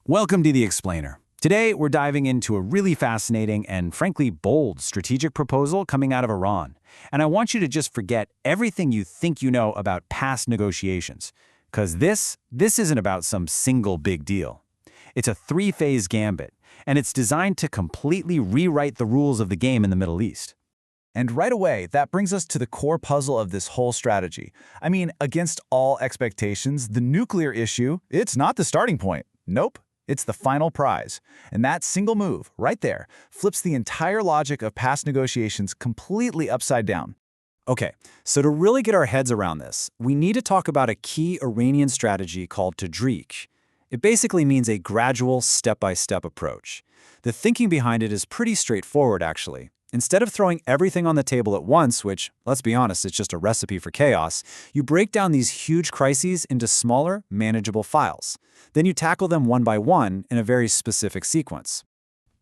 Welcome to The Explainer. Today, we're diving into a really fascinating and frankly bold strategic proposal coming out of Iran. And I want you to just forget everything you think you know about past negotiations. Because this isn't about some single big deal. It's a three-phase gambit, and it's designed to completely rewrite the rules of the game in the Middle East. And right away, that brings us to the core puzzle of this whole strategy. I mean, against all expectations, the nuclear issue, it's not the starting point. Nope. It's the final prize. And that single move, right there, flips the entire logic of past negotiations completely upside down. Okay, so to really get our heads around this, we need to talk about a key Iranian strategy called tadriq. It basically means a gradual, step-by-step approach. The thinking behind it is pretty straightforward, actually. Instead of throwing everything on the table at once, which, let's be honest, it's just a recipe for chaos, you break down these huge crises into smaller, manageable files. Then you tackle them one by one in a very specific sequence.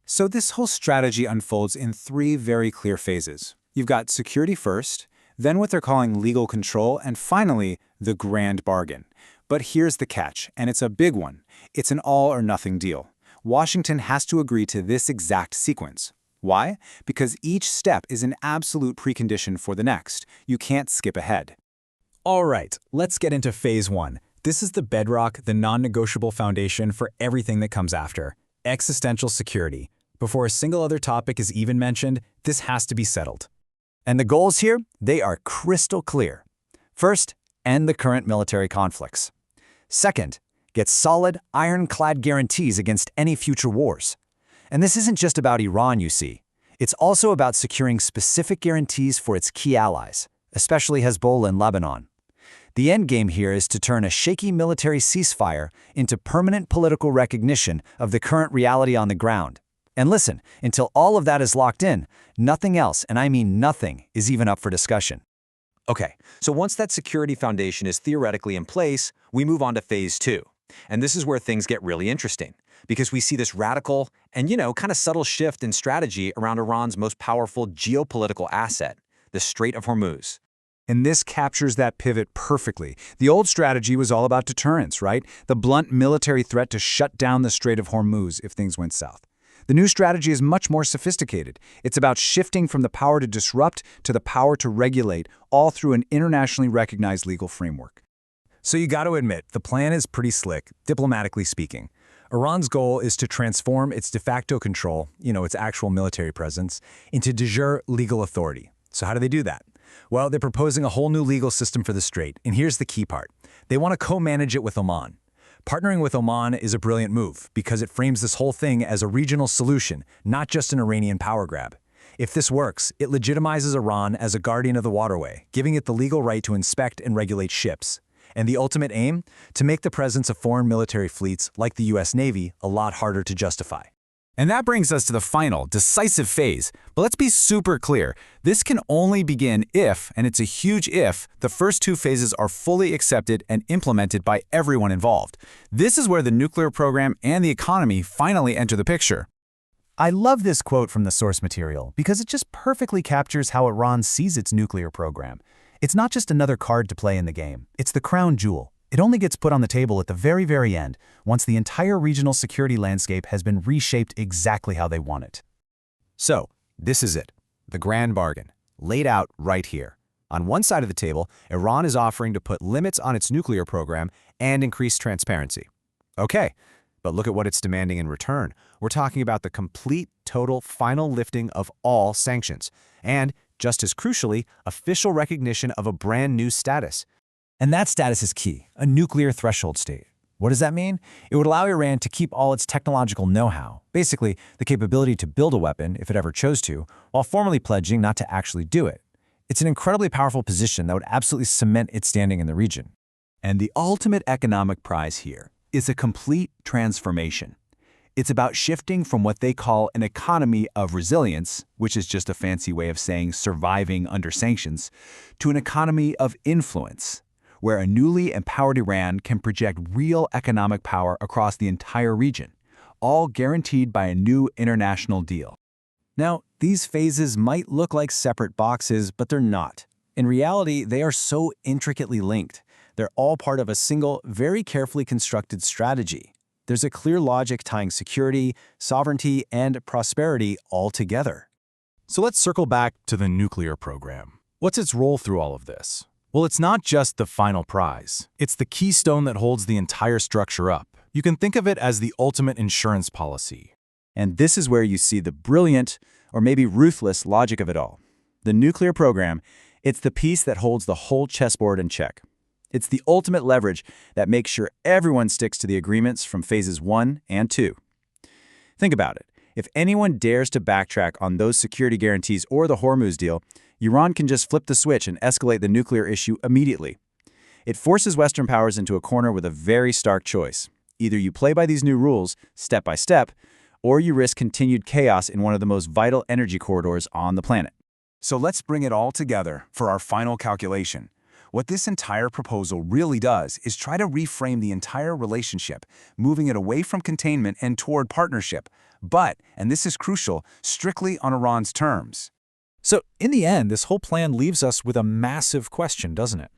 So this whole strategy unfolds in three very clear phases. You've got security first, then what they're calling legal control, and finally, the grand bargain. But here's the catch, and it's a big one. It's an all-or-nothing deal. Washington has to agree to this exact sequence. Why? Because each step is an absolute precondition for the next. You can't skip ahead. All right, let's get into phase one. This is the bedrock, the non-negotiable foundation for everything that comes after. Existential security. Before a single other topic is even mentioned, this has to be settled. And the goals here, they are crystal clear. First, end the current military conflicts. Second, get solid, ironclad guarantees against any future wars. And this isn't just about Iran, you see. It's also about securing specific guarantees for its key allies, especially Hezbollah and Lebanon. The endgame here is to turn a shaky military ceasefire into permanent political recognition of the current reality on the ground. And listen, until all of that is locked in, nothing else, and I mean nothing, is even up for discussion. Okay, so once that security foundation is theoretically in place, we move on to phase two. And this is where things get really interesting, because we see this radical and, kind of subtle shift in strategy around Iran's most powerful geopolitical asset, the Strait of Hormuz. And this captures that pivot perfectly. The old strategy was all about deterrence, right? The blunt military threat to shut down the Strait of Hormuz if things went south. The new strategy is much more sophisticated. It's about shifting from the power to disrupt to the power to regulate, all through an internationally recognized legal framework. So you got to admit, the plan is pretty slick, diplomatically speaking. Iran's goal is to transform its de facto control, its actual military presence, into de jure legal authority. So how do they do that? Well, they're proposing a whole new legal system for the Strait, and here's the key part. They want to co-manage it with Oman. Partnering with Oman is a brilliant move because it frames this whole thing as a regional solution, not just an Iranian power grab. If this works, it legitimizes Iran as a guardian of the waterway, giving it the legal right to inspect and regulate ships. And the ultimate aim? To make the presence of foreign military fleets, like the U.S. Navy, a lot harder to justify. And that brings us to the final, decisive phase. But let's be super clear. This can only begin if, and it's a huge if, the first two phases are fully accepted and implemented by everyone involved. This is where the nuclear program and the economy finally enter the picture. I love this quote from the source material because it just perfectly captures how Iran sees its nuclear program. It's not just another card to play in the game. It's the crown jewel. It only gets put on the table at the very, very end, once the entire regional security landscape has been reshaped exactly how they want it. So, this is it. The grand bargain, laid out right here. On one side of the table, Iran is offering to put limits on its nuclear program and increase transparency. Okay, but look at what it's demanding in return. We're talking about the complete, total, final lifting of all sanctions. And, just as crucially, official recognition of a brand new status. And that status is key, a nuclear threshold state. What does that mean? It would allow Iran to keep all its technological know-how, basically the capability to build a weapon if it ever chose to, while formally pledging not to actually do it. It's an incredibly powerful position that would absolutely cement its standing in the region. And the ultimate economic prize here is a complete transformation. It's about shifting from what they call an economy of resilience, which is just a fancy way of saying surviving under sanctions, to an economy of influence, where a newly empowered Iran can project real economic power across the entire region, all guaranteed by a new international deal. Now, these phases might look like separate boxes, but they're not. In reality, they are so intricately linked. They're all part of a single, very carefully constructed strategy. There's a clear logic tying security, sovereignty, and prosperity all together. So let's circle back to the nuclear program. What's its role through all of this? Well, it's not just the final prize. It's the keystone that holds the entire structure up. You can think of it as the ultimate insurance policy. And this is where you see the brilliant, or maybe ruthless, logic of it all. The nuclear program, it's the piece that holds the whole chessboard in check. It's the ultimate leverage that makes sure everyone sticks to the agreements from phases 1 and 2. Think about it. If anyone dares to backtrack on those security guarantees or the Hormuz deal, Iran can just flip the switch and escalate the nuclear issue immediately. It forces Western powers into a corner with a very stark choice. Either you play by these new rules, step by step, or you risk continued chaos in one of the most vital energy corridors on the planet. So let's bring it all together for our final calculation. What this entire proposal really does is try to reframe the entire relationship, moving it away from containment and toward partnership, but, and this is crucial, strictly on Iran's terms. So, in the end, this whole plan leaves us with a massive question, doesn't it?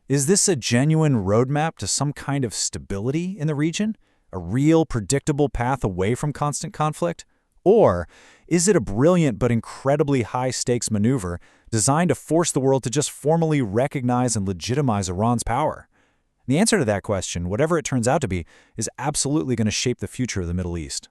Is this a genuine roadmap to some kind of stability in the region? A real, predictable path away from constant conflict? Or is it a brilliant but incredibly high-stakes maneuver designed to force the world to just formally recognize and legitimize Iran's power? The answer to that question, whatever it turns out to be, is absolutely going to shape the future of the Middle East.